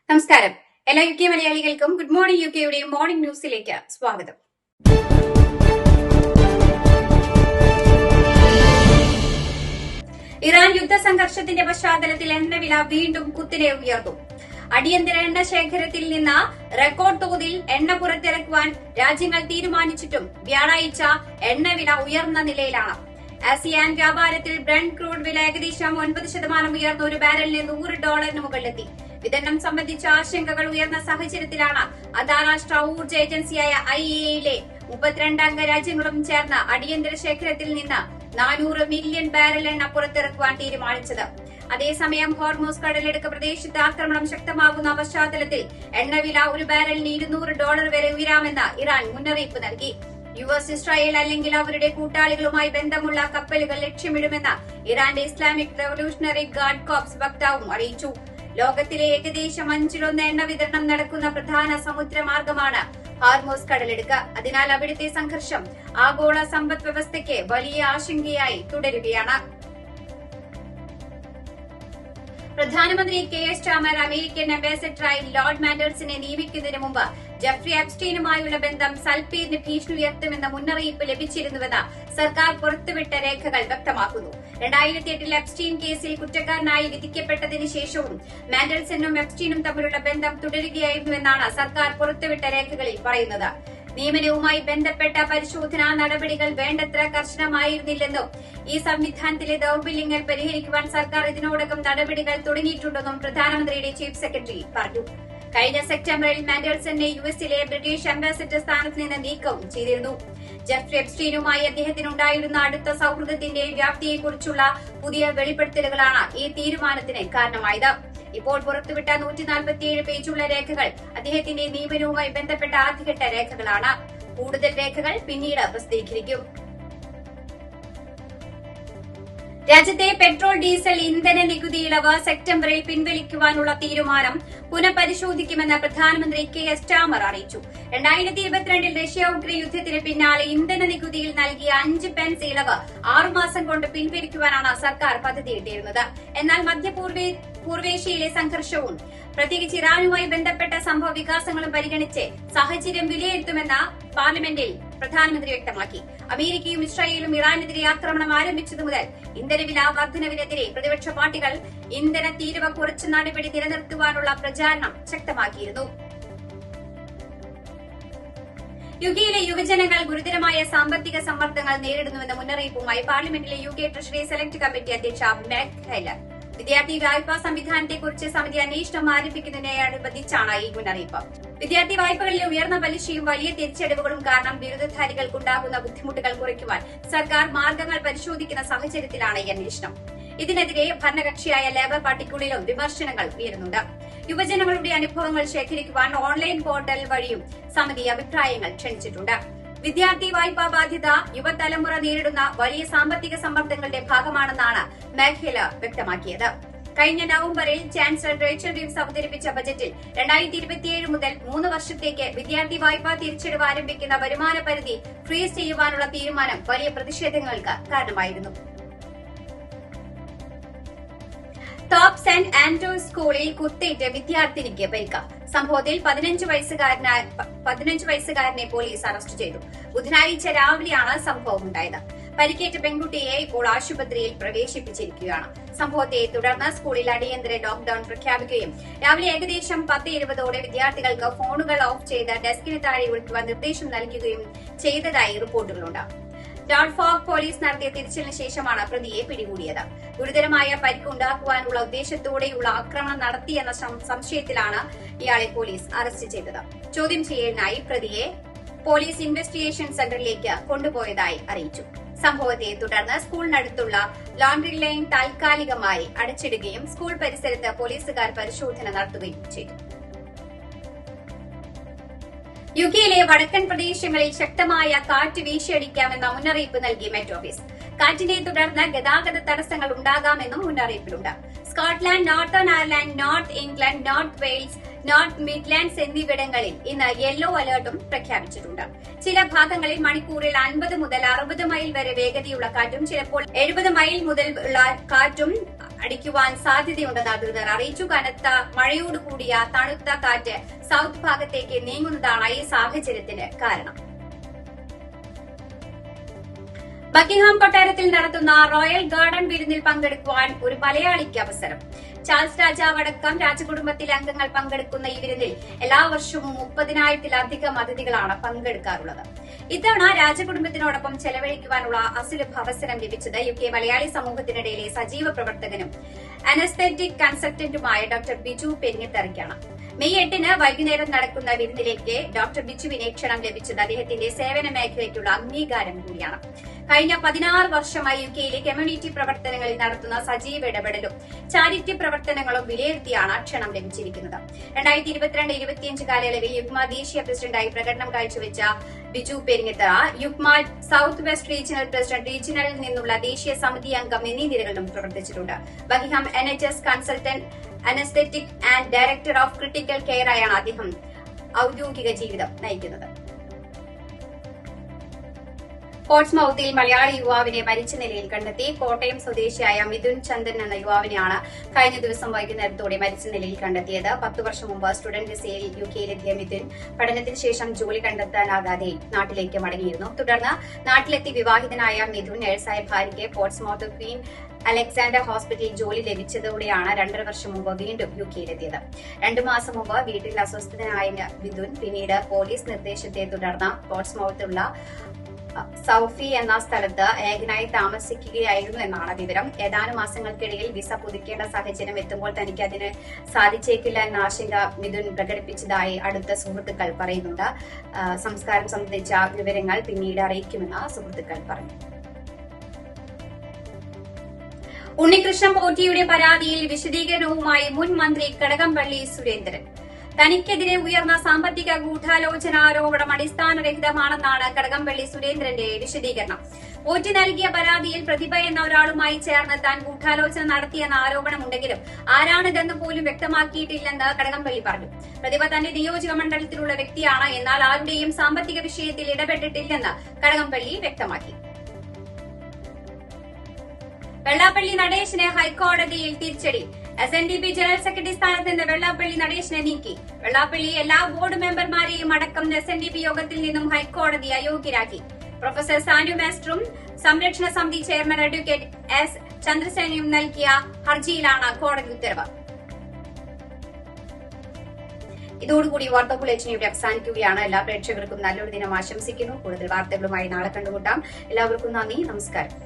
നമസ്കാരം. എല്ലാ U K മലയാളികൾക്കും ഗുഡ് മോർണിംഗ് യു കെയുടെ മോർണിംഗ് ന്യൂസിലേക്ക് സ്വാഗതം. ഇറാൻ യുദ്ധ സംഘർഷത്തിന്റെ പശ്ചാത്തലത്തിൽ എണ്ണവില വീണ്ടും കുത്തിനെ ഉയർന്നു. അടിയന്തര എണ്ണ ശേഖരത്തിൽ നിന്ന് റെക്കോർഡ് തോതിൽ എണ്ണ പുറത്തിറക്കുവാൻ രാജ്യങ്ങൾ തീരുമാനിച്ചിട്ടും വ്യാഴാഴ്ച എണ്ണവില ഉയർന്ന നിലയിലാണ്. ആസിയാൻ വ്യാപാരത്തിൽ ബ്രന്റ് ക്രൂഡ് വില ഏകദേശം 9% ഉയർന്ന ഒരു ബാരലിന് $100 മുകളിലെത്തി. വിതരണം സംബന്ധിച്ച ആശങ്കകൾ ഉയർന്ന സാഹചര്യത്തിലാണ് അന്താരാഷ്ട്ര ഊർജ്ജ ഏജൻസിയായ IEA 32 അംഗ രാജ്യങ്ങളും ചേർന്ന് അടിയന്തര ശേഖരത്തിൽ നിന്ന് 400 മില്യൺ ബാരൽ എണ്ണ പുറത്തിറക്കുവാൻ തീരുമാനിച്ചത്. അതേസമയം ഹോർമൂസ് കടലിടുക്ക് പ്രദേശത്ത് ആക്രമണം ശക്തമാകുന്ന പശ്ചാത്തലത്തിൽ എണ്ണവില ഒരു ബാരലിന് $200 വരെ ഉയരാമെന്ന് ഇറാൻ മുന്നറിയിപ്പ് നൽകി. US, ഇസ്രായേൽ അല്ലെങ്കിൽ അവരുടെ കൂട്ടാളികളുമായി ബന്ധമുള്ള കപ്പലുകൾ ലക്ഷ്യമിടുമെന്ന് ഇറാന്റെ ഇസ്ലാമിക് റവല്യൂഷണറി ഗാർഡ് കോർപ്സ് വക്താവും അറിയിച്ചു. ലോകത്തിലെ ഏകദേശം 5-1 എണ്ണ വിതരണം നടക്കുന്ന പ്രധാന സമുദ്രമാർഗമാണ് ഹോർമൂസ് കടലിടുക്ക്. അതിനാൽ അവിടുത്തെ സംഘർഷം ആഗോള സമ്പദ് വ്യവസ്ഥയ്ക്ക് വലിയ ആശങ്കയായി തുടരുകയാണ്. പ്രധാനമന്ത്രി KS സ്റ്റാമർ അമേരിക്കൻ അംബാസഡറായി ലോർഡ് മാൻഡേഴ്സിനെ നിയമിക്കുന്നതിന് മുമ്പ് ജെഫ്രി എപ്സ്റ്റീനുമായുള്ള ബന്ധം സൽപീരിന് ഭീഷണി ഉയർത്തുമെന്ന മുന്നറിയിപ്പ് ലഭിച്ചിരുന്നുവെന്ന് സർക്കാർ പുറത്തുവിട്ട രേഖകൾ വ്യക്തമാക്കുന്നു. 2008 എപ്സ്റ്റീൻ കേസിൽ കുറ്റക്കാരനായി വിധിക്കപ്പെട്ടതിന് ശേഷവും മാൻഡേഴ്സനും എപ്സ്റ്റീനും തമ്മിലുള്ള ബന്ധം തുടരുകയായിരുന്നുവെന്നാണ് സർക്കാർ പുറത്തുവിട്ട രേഖകളിൽ പറയുന്നത്. നിയമനവുമായി ബന്ധപ്പെട്ട പരിശോധനാ നടപടികൾ വേണ്ടത്ര കർശനമായിരുന്നില്ലെന്നും ഈ സംവിധാനത്തിലെ ദൌർബല്യങ്ങൾ പരിഹരിക്കുവാൻ സർക്കാർ ഇതിനോടകം നടപടികൾ തുടങ്ങിയിട്ടുണ്ടെന്നും പ്രധാനമന്ത്രിയുടെ ചീഫ് സെക്രട്ടറി പറഞ്ഞു. കഴിഞ്ഞ സെപ്റ്റംബറിൽ മാൻഡേഴ്സനെ യുഎസിലെ ബ്രിട്ടീഷ് അംബാസഡർ സ്ഥാനത്ത് നിന്ന് നീക്കവും ചെയ്തിരുന്നു. ജെഫ്രി എപ്സ്റ്റീനുമായി അദ്ദേഹത്തിനുണ്ടായിരുന്ന അടുത്ത സൌഹൃദത്തിന്റെ വ്യാപ്തിയെക്കുറിച്ചുള്ള പുതിയ വെളിപ്പെടുത്തലുകളാണ് ഈ തീരുമാനത്തിന് കാരണമായത്. ഇപ്പോൾ പുറത്തുവിട്ട 147 പേജുള്ള രേഖകൾ അദ്ദേഹത്തിന്റെ നിയമനവുമായി ബന്ധപ്പെട്ട ആദ്യഘട്ട രേഖകളാണ്. കൂടുതൽ രേഖകൾ പിന്നീട് പ്രസിദ്ധീകരിക്കും. രാജ്യത്തെ പെട്രോൾ, ഡീസൽ, ഇന്ധന നികുതി ഇളവ് സെപ്റ്റംബറിൽ പിൻവലിക്കുവാനുള്ള തീരുമാനം പുനഃപരിശോധിക്കുമെന്ന് പ്രധാനമന്ത്രി KS സ്റ്റാമർ അറിയിച്ചു. 2022 റഷ്യ-ഉക്രൈൻ യുദ്ധത്തിന് പിന്നാലെ ഇന്ധന നികുതിയിൽ നൽകിയ 5 പെൻസ് ഇളവ് 6 മാസം കൊണ്ട് പിൻവലിക്കുവാനാണ് സർക്കാർ പദ്ധതിയിട്ടിരുന്നത്. എന്നാൽ മധ്യപൂർവേഷ്യയിലെ സംഘർഷവും പ്രത്യേകിച്ച് ഇറാനുമായി ബന്ധപ്പെട്ട സംഭവ വികാസങ്ങളും പരിഗണിച്ച് സാഹചര്യം വിലയിരുത്തുമെന്ന് പാർലമെന്റിൽ പ്രധാനമന്ത്രി വ്യക്തമാക്കി. അമേരിക്കയും ഇസ്രായേലും ഇറാനെതിരെ ആക്രമണം ആരംഭിച്ചതു മുതൽ ഇന്ധനവില വർധനവിനെതിരെ പ്രതിപക്ഷ പാർട്ടികൾ ഇന്ധന തീരുവ കുറച്ച് നടപടി നിലനിർത്തുവാനുള്ള പ്രചാരണം ശക്തമാക്കിയിരുന്നു. യുകെയിലെ യുവജനങ്ങൾ ഗുരുതരമായ സാമ്പത്തിക സമ്മർദ്ദങ്ങൾ നേരിടുന്നുവെന്ന മുന്നറിയിപ്പുമായി പാർലമെന്റിലെ UK ട്രഷറി സെലക്ട് കമ്മിറ്റി അധ്യക്ഷ മാക് ഹെല്ലർ. വിദ്യാർത്ഥി വായ്പാ സംവിധാനത്തെക്കുറിച്ച് സമിതി അന്വേഷണം ആരംഭിക്കുന്നതിനോടനുബന്ധിച്ചാണ് ഈ മുന്നറിയിപ്പ്. വിദ്യാർത്ഥി വായ്പകളിലെ ഉയർന്ന പലിശയും വലിയ തിരിച്ചടവുകളും കാരണം ബിരുദധാരികൾക്കുണ്ടാകുന്ന ബുദ്ധിമുട്ടുകൾ കുറയ്ക്കുവാൻ സർക്കാർ മാർഗങ്ങൾ പരിശോധിക്കുന്ന സാഹചര്യത്തിലാണ് ഈ അന്വേഷണം. ഇതിനെതിരെ ഭരണകക്ഷിയായ ലേബർ പാർട്ടിക്കുള്ളിലും വിമർശനങ്ങൾ ഉയരുന്നുണ്ട്. യുവജനങ്ങളുടെ അനുഭവങ്ങൾ ശേഖരിക്കുവാൻ ഓൺലൈൻ പോർട്ടൽ വഴിയും സമിതി അഭിപ്രായങ്ങൾ ക്ഷണിച്ചിട്ടുണ്ട്. വിദ്യാർത്ഥി വായ്പാ ബാധ്യത യുവതലമുറ നേരിടുന്ന വലിയ സാമ്പത്തിക സമ്മർദ്ദങ്ങളുടെ ഭാഗമാണെന്നാണ് മേഖല വ്യക്തമാക്കിയത്. കഴിഞ്ഞ നവംബറിൽ ചാൻസലർ റേച്ചൽ റീവ്സ് അവതരിപ്പിച്ച ബജറ്റിൽ 2027 മുതൽ 3 വർഷത്തേക്ക് വിദ്യാർത്ഥി വായ്പാ തിരിച്ചടവ് ആരംഭിക്കുന്ന വരുമാന പരിധി ഫ്രീസ് ചെയ്യുവാനുള്ള തീരുമാനം വലിയ പ്രതിഷേധങ്ങൾക്ക് കാരണമായിരുന്നു. ടോപ്പ് സെന്റ് ആൻഡ്രൂസ് സ്കൂളിൽ കുത്തേറ്റ് വിദ്യാർത്ഥിനിക്ക് പരിക്ക്. സംഭവത്തിൽ 15 വയസ്സുകാരനെ പോലീസ് അറസ്റ്റ് ചെയ്തു. ബുധനാഴ്ച രാവിലെയാണ് സംഭവമുണ്ടായത്. പരിക്കേറ്റ പെൺകുട്ടിയെ ഇപ്പോൾ ആശുപത്രിയിൽ പ്രവേശിപ്പിച്ചിരിക്കുകയാണ്. സംഭവത്തെ തുടർന്ന് സ്കൂളിൽ അടിയന്തര ലോക്ഡൌൺ പ്രഖ്യാപിക്കുകയും രാവിലെ ഏകദേശം 10:20 വിദ്യാർത്ഥികൾക്ക് ഫോണുകൾ ഓഫ് ചെയ്ത് ഡെസ്കിന് താഴെ ഒഴിക്കുവാൻ നിർദ്ദേശം നൽകുകയും ചെയ്തതായി റിപ്പോർട്ടുകളുണ്ട്. ഡോൾഫോഗ് പോലീസ് നടത്തിയ തിരച്ചിലിന് ശേഷമാണ് പ്രതിയെ പിടികൂടിയത്. ഗുരുതരമായ പരിക്കുണ്ടാക്കുവാനുള്ള ഉദ്ദേശത്തോടെയുള്ള ആക്രമണം നടത്തിയെന്ന സംശയത്തിലാണ് ഇയാളെ പോലീസ് അറസ്റ്റ് ചെയ്തത്. ചോദ്യം ചെയ്യലിനായി പ്രതിയെ പോലീസ് ഇൻവെസ്റ്റിഗേഷൻ സെന്ററിലേക്ക് കൊണ്ടുപോയതായി അറിയിച്ചു. സംഭവത്തെ തുടർന്ന് സ്കൂളിനടുത്തുള്ള ലോണ്ടറി ലൈൻ താൽക്കാലികമായി അടച്ചിടുകയും സ്കൂൾ പരിസരത്ത് പോലീസുകാർ പരിശോധന നടത്തുകയും ചെയ്തു. യുകെയിലെ വടക്കൻ പ്രദേശങ്ങളിൽ ശക്തമായ കാറ്റ് വീശിയടിക്കാമെന്ന മുന്നറിയിപ്പ് നൽകി മെറ്റ് ഓഫീസ്. കാറ്റിനെ തുടർന്ന് ഗതാഗത തടസ്സങ്ങൾ ഉണ്ടാകാമെന്നും മുന്നറിയിപ്പിലുണ്ട്. Scotland, Northern Ireland, North England, North Wales, North Midlands എന്നിവിടങ്ങളിൽ ഇന്ന് യെല്ലോ അലർട്ടും പ്രഖ്യാപിച്ചിട്ടുണ്ട്. ചില ഭാഗങ്ങളിൽ മണിക്കൂറിൽ 50 മുതൽ 60 മൈൽ വരെ വേഗതയുള്ള കാറ്റും ചിലപ്പോൾ 70 മൈൽ മുതൽ കാറ്റും അടിക്കുവാൻ സാധ്യതയുണ്ടെന്ന് അധികൃതർ അറിയിച്ചു. കനത്ത മഴയോടുകൂടിയ തണുത്ത കാറ്റ് സൌത്ത് ഭാഗത്തേക്ക് നീങ്ങുന്നതാണ് ഈ സാഹചര്യത്തിന് കാരണം. ബക്കിംഗ്ഹാം കൊട്ടാരത്തിൽ നടത്തുന്ന റോയൽ ഗാർഡൻ വിരുന്നിൽ പങ്കെടുക്കുവാൻ ഒരു മലയാളിക്ക് അവസരം. ചാൾസ് രാജാവടക്കം രാജകുടുംബത്തിലെ അംഗങ്ങൾ പങ്കെടുക്കുന്ന ഈ വിരുന്നിൽ എല്ലാ വർഷവും 30,000-ത്തിലധികം അതിഥികളാണ് പങ്കെടുക്കാറുള്ളത്. ഇത്തവണ രാജകുടുംബത്തിനോടൊപ്പം ചെലവഴിക്കുവാനുള്ള അസുലഭ അവസരം ലഭിച്ചത് UK മലയാളി സമൂഹത്തിനിടയിലെ സജീവ പ്രവർത്തകനും അനസ്തെറ്റിക് കൺസൾട്ടന്റുമായ ഡോക്ടർ ബിജു പെരിങ്ങത്തറയ്ക്കാണ്. മെയ് 8-ന് വൈകുന്നേരം നടക്കുന്ന വിരുന്നിലേക്ക് ഡോക്ടർ ബിജുവിനെ ക്ഷണം ലഭിച്ചത് അദ്ദേഹത്തിന്റെ സേവന മേഖലയ്ക്കുള്ള അംഗീകാരം കൂടിയാണ്. കഴിഞ്ഞ 16 വർഷമായി UKയിലെ കമ്മ്യൂണിറ്റി പ്രവർത്തനങ്ങളിൽ നടത്തുന്ന സജീവ ഇടപെടലും ചാരിറ്റി പ്രവർത്തനങ്ങളും വിലയിരുത്തിയാണ് ക്ഷണം ലഭിച്ചിരിക്കുന്നത്. 2022-25 കാലയളവിൽ യുഗ്മ ദേശീയ പ്രസിഡന്റായി പ്രകടനം കാഴ്ചവെച്ച Biju Peringathara Yugma south west regional president, റീജിയണലിൽ നിന്നുള്ള ദേശീയ സമിതി അംഗം എന്നീ നിലകളിലും പ്രവർത്തിച്ചിട്ടുണ്ട്. Buckingham NHS consultant, anaesthetic and director of critical care ആയാണ് അദ്ദേഹം ഔദ്യോഗിക ജീവിതം നയിക്കുന്നത്. പോർട്സ്മൌത്തിൽ മലയാളി യുവാവിനെ മരിച്ച നിലയിൽ കണ്ടെത്തി. കോട്ടയം സ്വദേശിയായ മിഥുൻ ചന്ദൻ എന്ന യുവാവിനെയാണ് കഴിഞ്ഞ ദിവസം വൈകുന്നേരത്തോടെ മരിച്ച നിലയിൽ കണ്ടെത്തിയത്. 10 വർഷം മുമ്പ് സ്റ്റുഡന്റ് വിസയിൽ UKയിലെത്തിയ മിഥുൻ പഠനത്തിന് ശേഷം ജോലി കണ്ടെത്താനാകാതെ നാട്ടിലേക്ക് മടങ്ങിയിരുന്നു. തുടർന്ന് നാട്ടിലെത്തി വിവാഹിതനായ മിഥുൻ നഴ്സായ ഭാര്യയ്ക്ക് പോർട്സ്മൌത്ത് ക്വീൻ അലക്സാണ്ടർ ഹോസ്പിറ്റലിൽ ജോലി ലഭിച്ചതോടെയാണ് 2.5 വർഷം മുമ്പ് വീണ്ടും UKയിലെത്തിയത്. 2 മാസം മുമ്പ് വീട്ടിൽ അസ്വസ്ഥനായ മിഥുൻ പിന്നീട് പോലീസ് നിർദ്ദേശത്തെ തുടർന്ന് പോർട്സ്മൌത്തുള്ള സൌഫി എന്ന സ്ഥലത്ത് ഏകനായി താമസിക്കുകയായിരുന്നു എന്നാണ് വിവരം. ഏതാനും മാസങ്ങൾക്കിടയിൽ വിസ പുതുക്കേണ്ട സാഹചര്യം എത്തുമ്പോൾ തനിക്ക് അതിന് സാധിച്ചേക്കില്ല എന്ന ആശങ്ക മിഥുൻ പ്രകടിപ്പിച്ചതായി അടുത്ത സുഹൃത്തുക്കൾ പറയുന്നുണ്ട്. സംസ്കാരം സംബന്ധിച്ച വിവരങ്ങൾ പിന്നീട് അറിയിക്കുമെന്ന് സുഹൃത്തുക്കൾ പറഞ്ഞു. ഉണ്ണികൃഷ്ണൻ പോറ്റിയുടെ പരാതിയിൽ വിശദീകരണവുമായി മുൻ മന്ത്രി കടകംപള്ളി സുരേന്ദ്രൻ. തനിക്കെതിരെ ഉയർന്ന സാമ്പത്തിക ഗൂഢാലോചനാരോപണം അടിസ്ഥാനരഹിതമാണെന്നാണ് കടകംപള്ളി സുരേന്ദ്രന്റെ വിശദീകരണം. പോറ്റി നൽകിയ പരാതിയിൽ പ്രതിഭ എന്ന ഒരാളുമായി ചേർന്ന് താൻ ഗൂഢാലോചന നടത്തിയെന്ന ആരോപണമുണ്ടെങ്കിലും ആരാണിതെന്ന് പോലും വ്യക്തമാക്കിയിട്ടില്ലെന്ന് കടകംപള്ളി പറഞ്ഞു. പ്രതിഭ തന്റെ നിയോജക മണ്ഡലത്തിലുള്ള വ്യക്തിയാണ്, എന്നാൽ ആരുടെയും സാമ്പത്തിക വിഷയത്തിൽ ഇടപെട്ടിട്ടില്ലെന്ന് കടകംപള്ളി വ്യക്തമാക്കി. വെള്ളാപ്പള്ളി നടേശന് ഹൈക്കോടതിയിൽ തിരിച്ചടി. SNDP ജനറൽ സെക്രട്ടറി സ്ഥാനത്ത് നിന്ന് വെള്ളാപ്പള്ളി നടേശനെ നീക്കി. വെള്ളാപ്പള്ളി എല്ലാ ബോർഡ് മെമ്പർമാരെയും അടക്കം SNDP യോഗത്തിൽ നിന്നും ഹൈക്കോടതി അയോഗ്യരാക്കി. പ്രൊഫസർ സാനു മാസ്റ്ററും സംരക്ഷണ സമിതി ചെയർമാൻ അഡ്വക്കേറ്റ് S ചന്ദ്രസേനയും നൽകിയ ഹർജിയിലാണ് കോടതി ഉത്തരവ്. ഇതോടുകൂടി വാർത്താ ബുള്ളറ്റിൻ ഇവിടെ അവസാനിക്കുകയാണ്. എല്ലാ പ്രേക്ഷകർക്കും നല്ലൊരു ദിനം ആശംസിക്കുന്നു. കൂടുതൽ വാർത്തകളുമായി നാളെ കണ്ടുമുട്ടാം. എല്ലാവർക്കും നന്ദി, നമസ്കാരം.